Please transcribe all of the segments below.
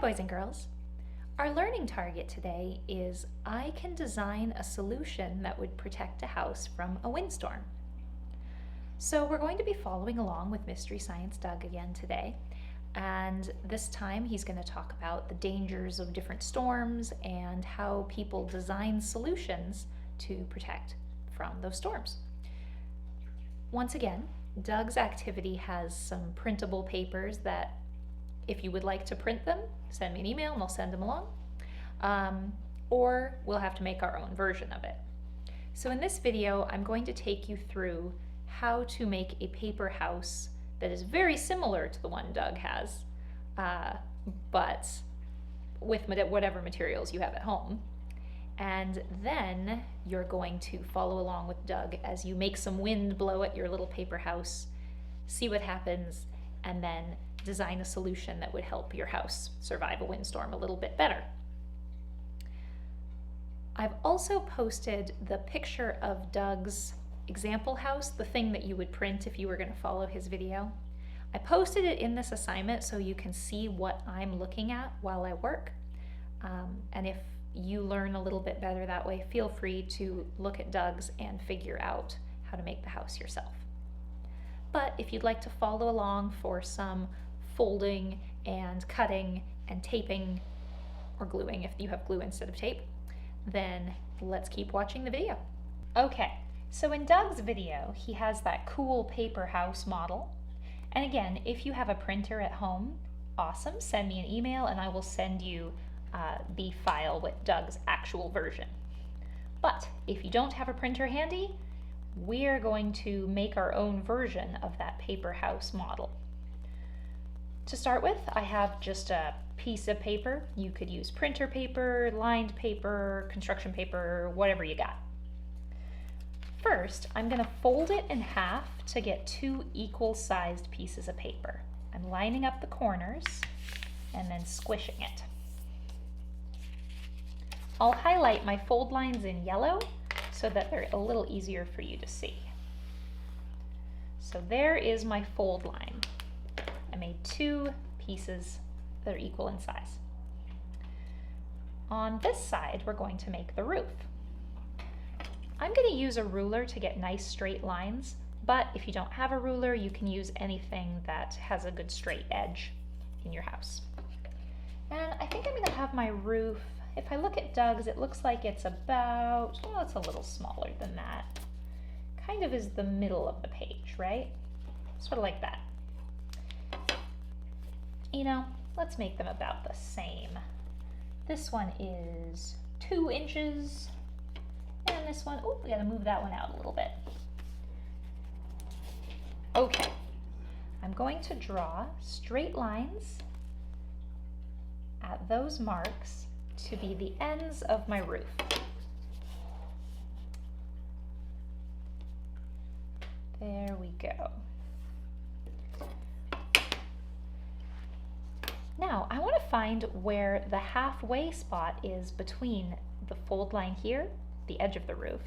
boys and girls. Our learning target today is I can design a solution that would protect a house from a windstorm. So we're going to be following along with Mystery Science Doug again today. And this time he's going to talk about the dangers of different storms and how people design solutions to protect from those storms. Once again, Doug's activity has some printable papers that if you would like to print them, send me an email and I'll send them along. Or we'll have to make our own version of it. So in this video, I'm going to take you through how to make a paper house that is very similar to the one Doug has, but with whatever materials you have at home. And then you're going to follow along with Doug as you make some wind blow at your little paper house, see what happens, and then design a solution that would help your house survive a windstorm a little bit better. I've also posted the picture of Doug's example house, the thing that you would print if you were going to follow his video. I posted it in this assignment so you can see what I'm looking at while I work. And if you learn a little bit better that way, feel free to look at Doug's and figure out how to make the house yourself. But if you'd like to follow along for some folding and cutting and taping, or gluing if you have glue instead of tape, then let's keep watching the video. Okay, so in Doug's video, he has that cool paper house model. And again, if you have a printer at home, awesome, send me an email and I will send you the file with Doug's actual version. But if you don't have a printer handy, we're going to make our own version of that paper house model. To start with, I have just a piece of paper. You could use printer paper, lined paper, construction paper, whatever you got. First, I'm going to fold it in half to get two equal-sized pieces of paper. I'm lining up the corners and then squishing it. I'll highlight my fold lines in yellow so that they're a little easier for you to see. So there is my fold line. I made two pieces that are equal in size. On this side, we're going to make the roof. I'm going to use a ruler to get nice straight lines, but if you don't have a ruler, you can use anything that has a good straight edge in your house. And I think I'm going to have my roof, if I look at Doug's, it looks like it's about, well, it's a little smaller than that. Kind of is the middle of the page, right? Sort of like that. You know, let's make them about the same. This one is 2 inches, and this one, oh, we gotta move that one out a little bit. Okay, I'm going to draw straight lines at those marks to be the ends of my roof. There we go. Now, I want to find where the halfway spot is between the fold line here, the edge of the roof,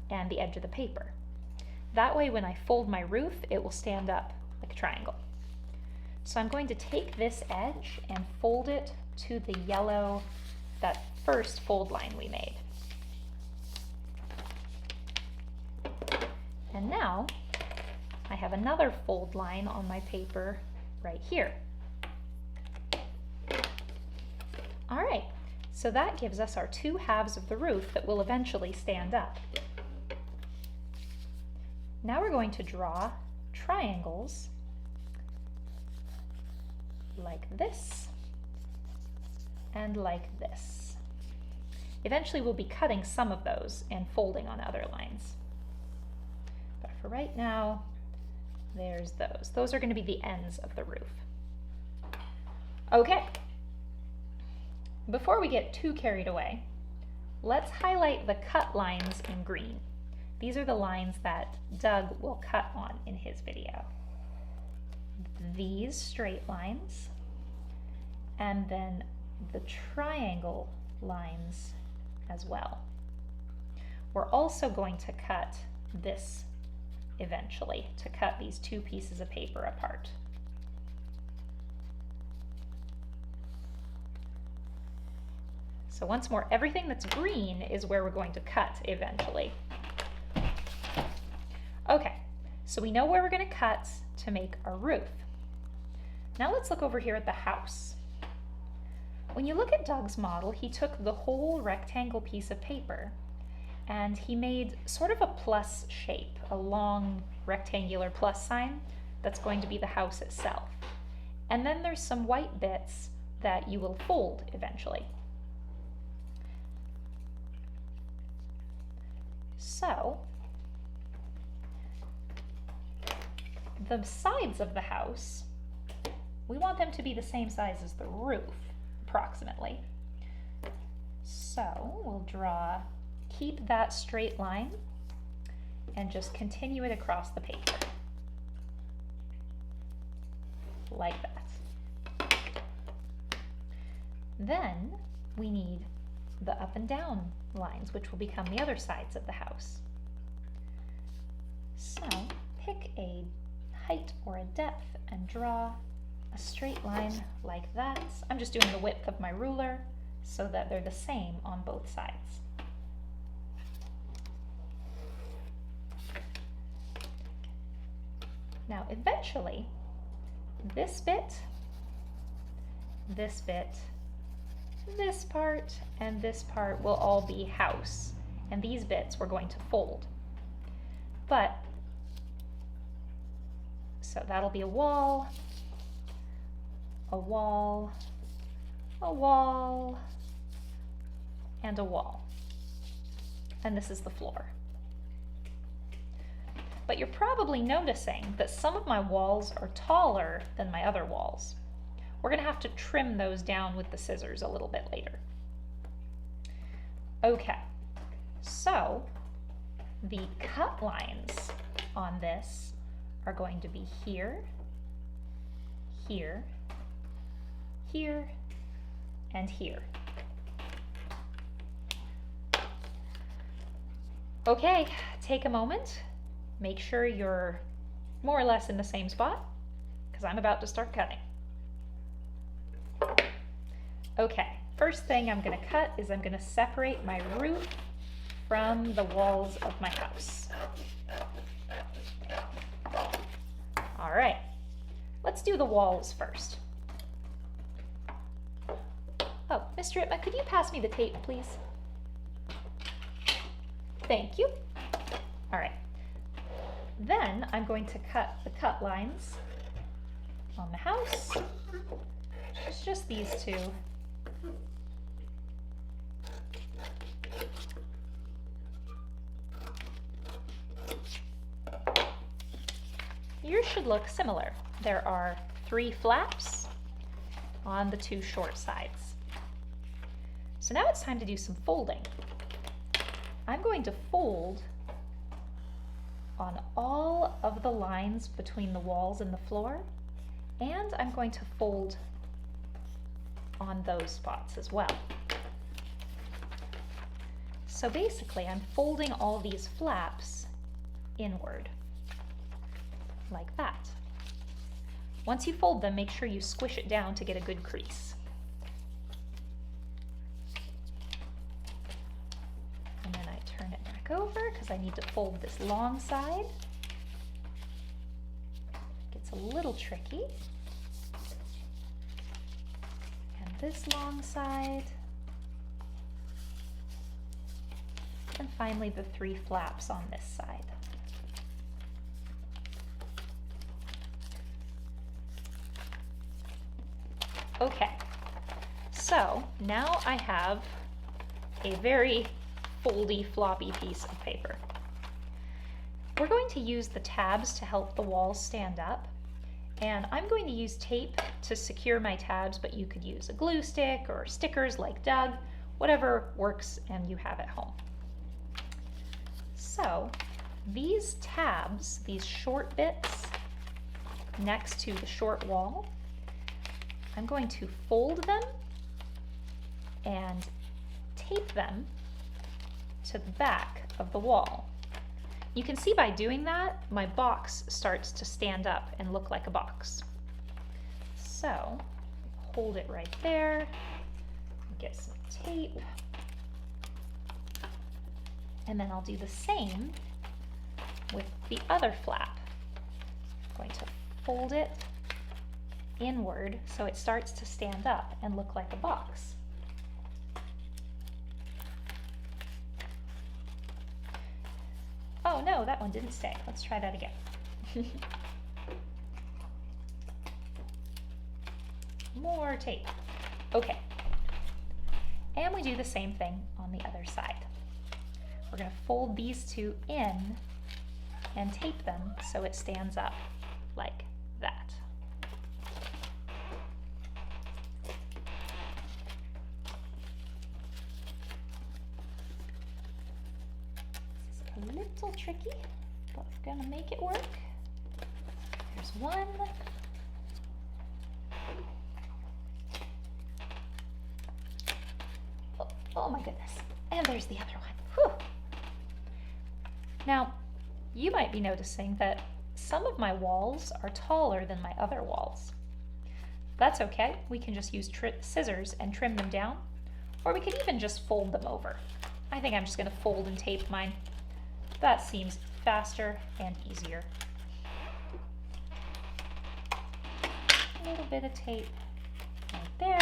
and the edge of the paper. That way, when I fold my roof, it will stand up like a triangle. So I'm going to take this edge and fold it to the yellow, that first fold line we made. And now, I have another fold line on my paper right here. All right, so that gives us our two halves of the roof that will eventually stand up. Now we're going to draw triangles like this and like this. Eventually we'll be cutting some of those and folding on other lines. But for right now, there's those. Those are going to be the ends of the roof. Okay. Before we get too carried away, let's highlight the cut lines in green. These are the lines that Doug will cut on in his video. These straight lines, and then the triangle lines as well. We're also going to cut this eventually, to cut these two pieces of paper apart. So once more, everything that's green is where we're going to cut eventually. Okay, so we know where we're going to cut to make our roof. Now let's look over here at the house. When you look at Doug's model, he took the whole rectangle piece of paper and he made sort of a plus shape, a long rectangular plus sign that's going to be the house itself. And then there's some white bits that you will fold eventually. So, the sides of the house, we want them to be the same size as the roof, approximately. So, we'll keep that straight line and just continue it across the paper. Like that. Then we need the up and down lines, which will become the other sides of the house. So pick a height or a depth and draw a straight line like that. I'm just doing the width of my ruler so that they're the same on both sides. Now eventually, this bit, this part, and this part will all be house, and these bits we're going to fold. So that'll be a wall, a wall, a wall, and a wall. And this is the floor. But you're probably noticing that some of my walls are taller than my other walls. We're going to have to trim those down with the scissors a little bit later. Okay, so the cut lines on this are going to be here, here, here, and here. Okay, take a moment. Make sure you're more or less in the same spot, because I'm about to start cutting. Okay, first thing I'm going to cut is I'm going to separate my roof from the walls of my house. All right, let's do the walls first. Oh, Mr. Itma, could you pass me the tape, please? Thank you. All right. Then I'm going to cut the cut lines on the house. It's just these two. Yours should look similar. There are 3 flaps on the 2 short sides. So now it's time to do some folding. I'm going to fold on all of the lines between the walls and the floor, and I'm going to fold on those spots as well. So basically I'm folding all these flaps inward, like that. Once you fold them, make sure you squish it down to get a good crease. And then I turn it back over because I need to fold this long side. Gets a little tricky. And this long side. And finally the 3 flaps on this side. Okay, so now I have a very foldy, floppy piece of paper. We're going to use the tabs to help the walls stand up, and I'm going to use tape to secure my tabs, but you could use a glue stick or stickers like Doug, whatever works and you have at home. So these tabs, these short bits next to the short wall, I'm going to fold them and tape them to the back of the wall. You can see by doing that, my box starts to stand up and look like a box. So hold it right there, Get some tape. And then I'll do the same with the other flap. I'm going to fold it inward so it starts to stand up and look like a box. Oh no, that one didn't stay. Let's try that again. More tape. Okay. And we do the same thing on the other side. We're going to fold these two in and tape them so it stands up like that. This is a little tricky, but we're going to make it work. There's one. Oh my goodness. And there's the other one. Whew. Now, you might be noticing that some of my walls are taller than my other walls. That's okay. We can just use scissors and trim them down, or we could even just fold them over. I think I'm just going to fold and tape mine. That seems faster and easier. A little bit of tape right there.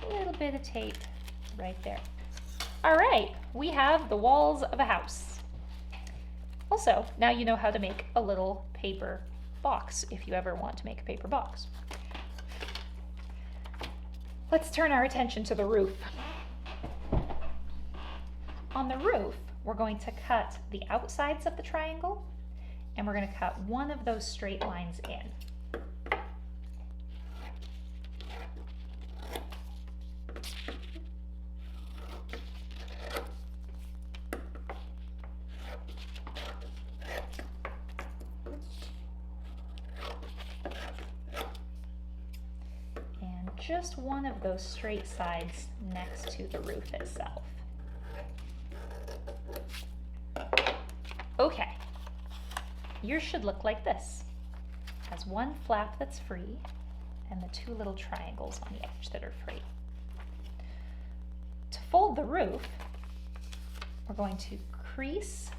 A little bit of tape right there. All right, we have the walls of a house. Also, now you know how to make a little paper box if you ever want to make a paper box. Let's turn our attention to the roof. On the roof, we're going to cut the outsides of the triangle, and we're going to cut one of those straight lines in. Just one of those straight sides next to the roof itself. Okay, yours should look like this. It has one flap that's free and the two little triangles on the edge that are free. To fold the roof, we're going to crease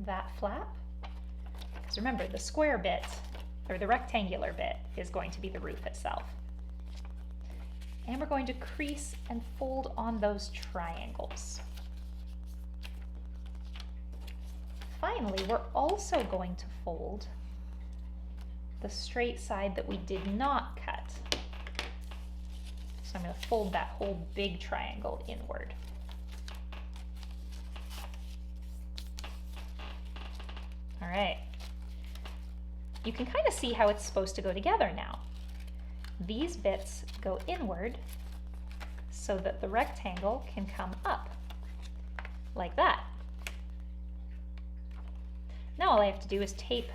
that flap, because remember, the square bit, or the rectangular bit, is going to be the roof itself. And we're going to crease and fold on those triangles. Finally, we're also going to fold the straight side that we did not cut. So I'm going to fold that whole big triangle inward. All right. You can kind of see how it's supposed to go together now. These bits go inward so that the rectangle can come up, like that. Now all I have to do is tape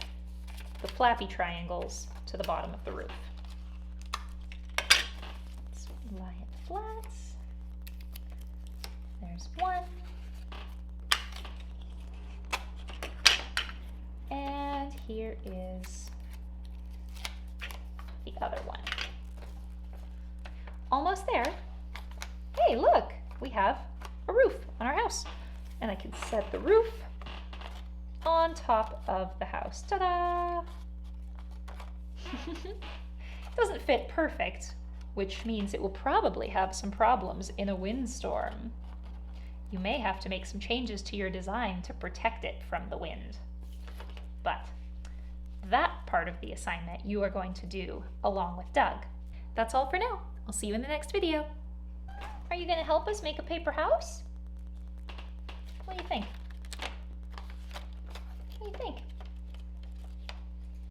the flappy triangles to the bottom of the roof. Let's lie it flat. There's one. And here is the other one. Almost there. Hey, look, we have a roof on our house. And I can set the roof on top of the house. Ta-da! It doesn't fit perfect, which means it will probably have some problems in a windstorm. You may have to make some changes to your design to protect it from the wind. But that part of the assignment you are going to do along with Doug. That's all for now. I'll see you in the next video. Are you going to help us make a paper house? What do you think? What do you think?